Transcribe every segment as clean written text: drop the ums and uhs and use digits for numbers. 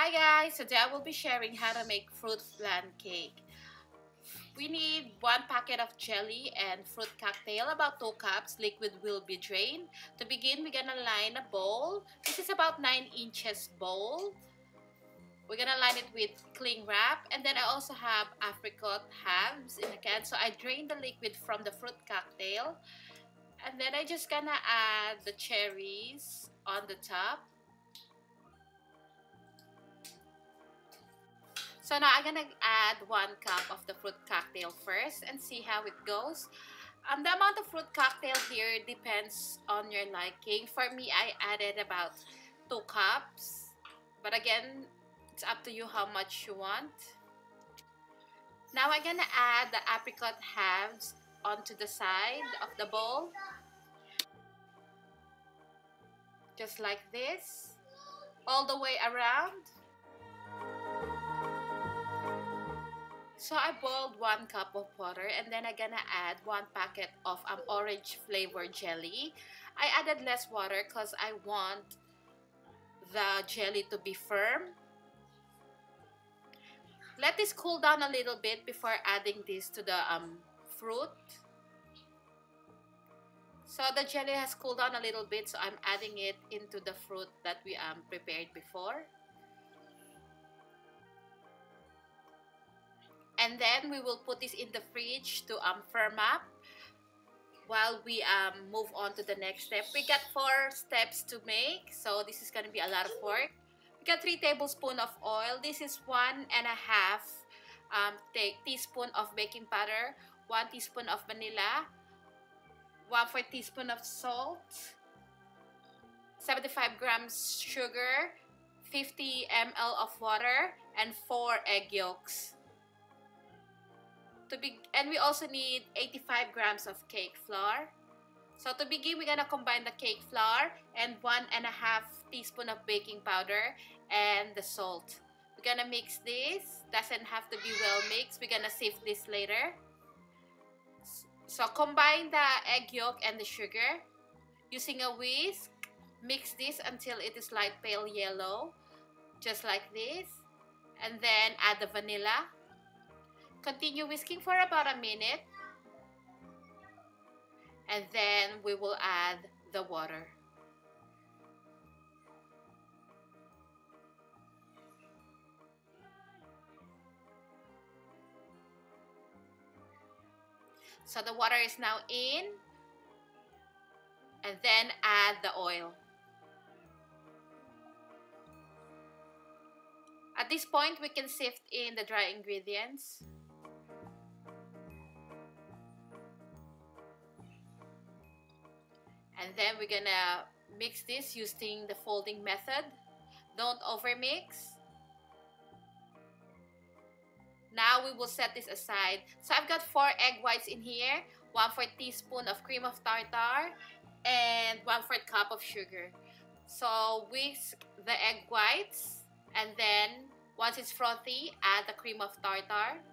Hi guys, today I will be sharing how to make fruit flan cake. We need 1 packet of jelly and fruit cocktail, about 2 cups. Liquid will be drained. To begin, we're gonna line a bowl. This is about 9 inches bowl. We're gonna line it with cling wrap, and then I also have apricot halves in a can. So I drained the liquid from the fruit cocktail, and then I just gonna add the cherries on the top. So now I'm gonna add 1 cup of the fruit cocktail first and see how it goes. The amount of fruit cocktail here depends on your liking. For me, I added about 2 cups. But again, it's up to you how much you want. Now I'm gonna add the apricot halves onto the side of the bowl. Just like this. All the way around. So I boiled 1 cup of water, and then I'm gonna add 1 packet of orange flavored jelly. I added less water because I want the jelly to be firm. Let this cool down a little bit before adding this to the fruit. So the jelly has cooled down a little bit, so I'm adding it into the fruit that we prepared before. And then we will put this in the fridge to firm up while we move on to the next step. We got 4 steps to make, so this is going to be a lot of work. We got 3 tablespoons of oil. This is 1.5 teaspoon of baking powder, 1 teaspoon of vanilla, 1/4 teaspoon of salt, 75 grams sugar, 50 ml of water, and 4 egg yolks. And we also need 85 grams of cake flour. So to begin, we're gonna combine the cake flour and 1.5 teaspoon of baking powder and the salt. We're gonna mix this. Doesn't have to be well mixed. We're gonna sift this later. So combine the egg yolk and the sugar. Using a whisk, mix this until it is light pale yellow, just like this. And then add the vanilla. Continue whisking for about a minute, and then we will add the water. So the water is now in, and then add the oil. At this point, we can sift in the dry ingredients. And then we're gonna mix this using the folding method. Don't overmix. Now we will set this aside. So I've got 4 egg whites in here, 1/4 teaspoon of cream of tartar, and 1/4 cup of sugar. So whisk the egg whites, and then once it's frothy, add the cream of tartar.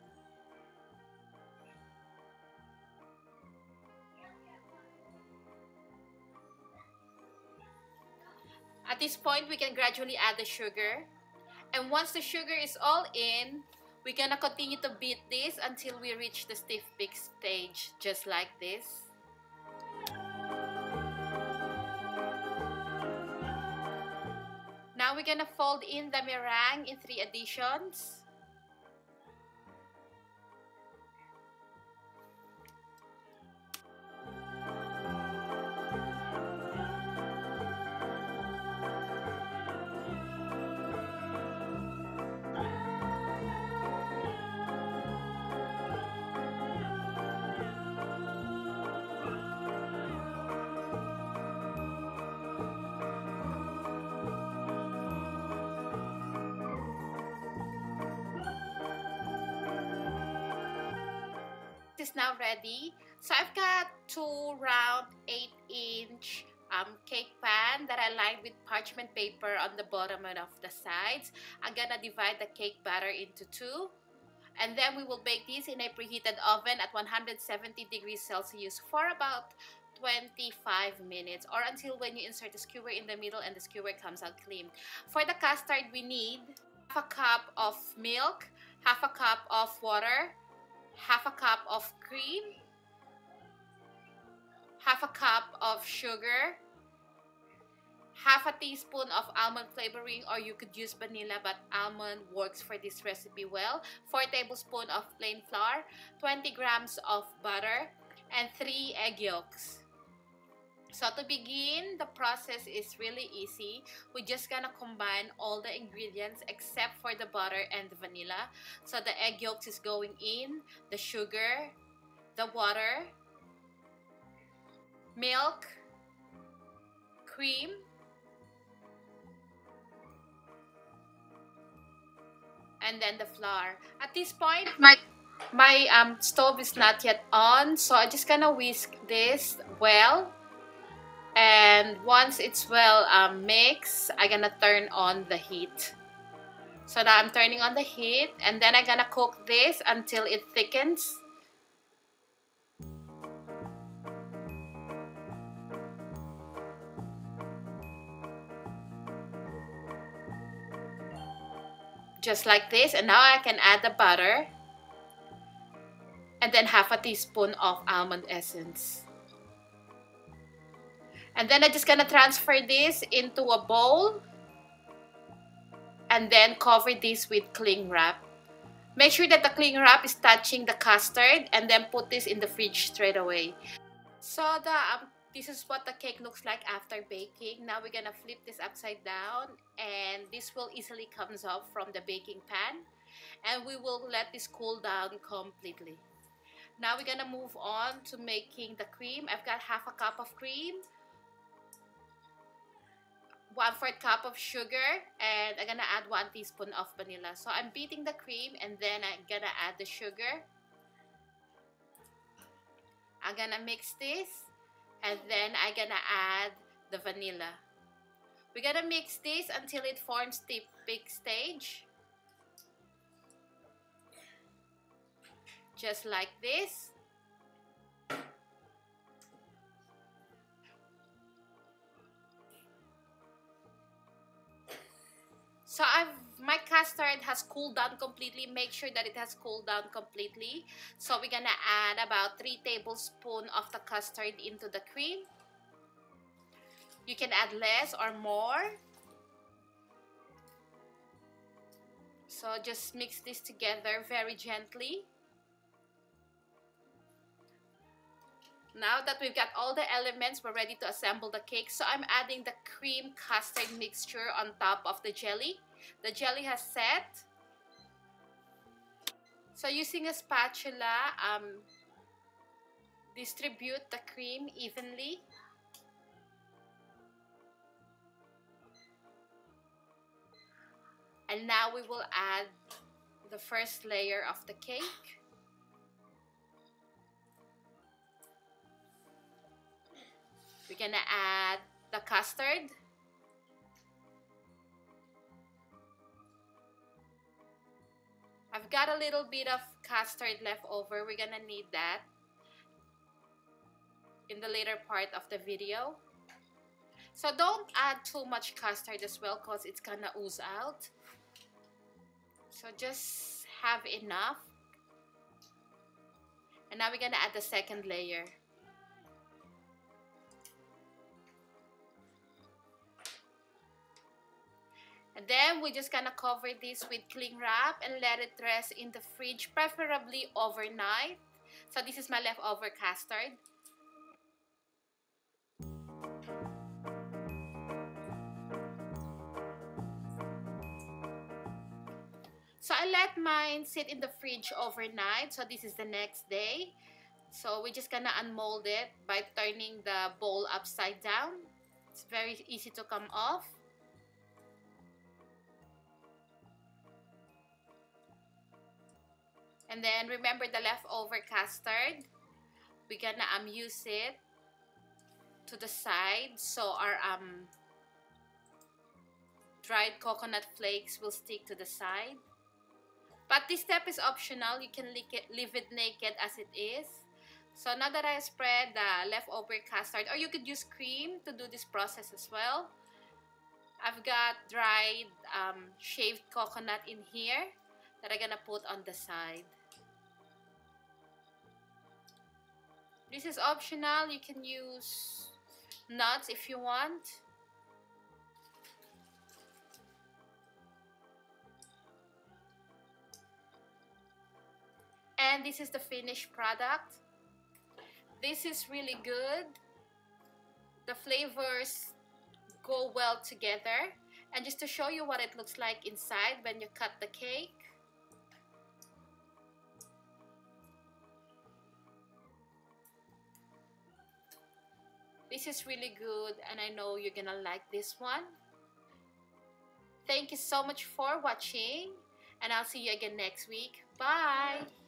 At this point, we can gradually add the sugar. And once the sugar is all in, we're gonna continue to beat this until we reach the stiff peak stage, just like this. Now we're gonna fold in the meringue in 3 additions. Is now ready. So I've got 2 round 8-inch cake pan that I lined with parchment paper on the bottom and of the sides. I'm gonna divide the cake batter into 2, and then we will bake this in a preheated oven at 170 degrees Celsius for about 25 minutes, or until when you insert the skewer in the middle and the skewer comes out clean. For the custard, we need half a cup of milk, half a cup of water, half a cup of cream, half a cup of sugar, half a teaspoon of almond flavoring, or you could use vanilla, but almond works for this recipe well, 4 tablespoons of plain flour, 20 grams of butter, and 3 egg yolks. So to begin, the process is really easy. We're just gonna combine all the ingredients except for the butter and the vanilla. So the egg yolks is going in, the sugar, the water, milk, cream, and then the flour. At this point, my stove is not yet on, so I'm just gonna whisk this well. And once it's well mixed, I'm gonna turn on the heat. So now I'm turning on the heat, and then I'm gonna cook this until it thickens. Just like this. And now I can add the butter, and then half a teaspoon of almond essence. And then I'm just gonna transfer this into a bowl and then cover this with cling wrap. Make sure that the cling wrap is touching the custard, and then put this in the fridge straight away. So this is what the cake looks like after baking. Now we're gonna flip this upside down, and this will easily comes off from the baking pan, and we will let this cool down completely. Now we're gonna move on to making the cream. I've got half a cup of cream, 1/4 cup of sugar, and I'm gonna add 1 teaspoon of vanilla. So I'm beating the cream, and then I'm gonna add the sugar. I'm gonna mix this, and then I'm gonna add the vanilla. We're gonna mix this until it forms the peak stage. Just like this. So my custard has cooled down completely. Make sure that it has cooled down completely. So we're gonna add about 3 tablespoons of the custard into the cream. You can add less or more. So just mix this together very gently. Now that we've got all the elements, we're ready to assemble the cake. So I'm adding the cream custard mixture on top of the jelly. The jelly has set. So using a spatula, distribute the cream evenly. And now we will add the first layer of the cake. We're gonna add the custard. I've got a little bit of custard left over. We're gonna need that in the later part of the video. So don't add too much custard as well, because it's gonna ooze out. So just have enough. And now we're gonna add the second layer. And then we're just gonna cover this with cling wrap and let it rest in the fridge, preferably overnight. So this is my leftover custard. So I let mine sit in the fridge overnight. So this is the next day. So we're just gonna unmold it by turning the bowl upside down. It's very easy to come off. And then remember the leftover custard. We're gonna use it to the side, so our dried coconut flakes will stick to the side. But this step is optional. You can leave it naked as it is. So now that I spread the leftover custard, or you could use cream to do this process as well, I've got dried shaved coconut in here that I'm gonna put on the side. This is optional. You can use nuts if you want. And this is the finished product. This is really good. The flavors go well together. And just to show you what it looks like inside when you cut the cake. This is really good, and I know you're gonna like this one. Thank you so much for watching, and I'll see you again next week. Bye!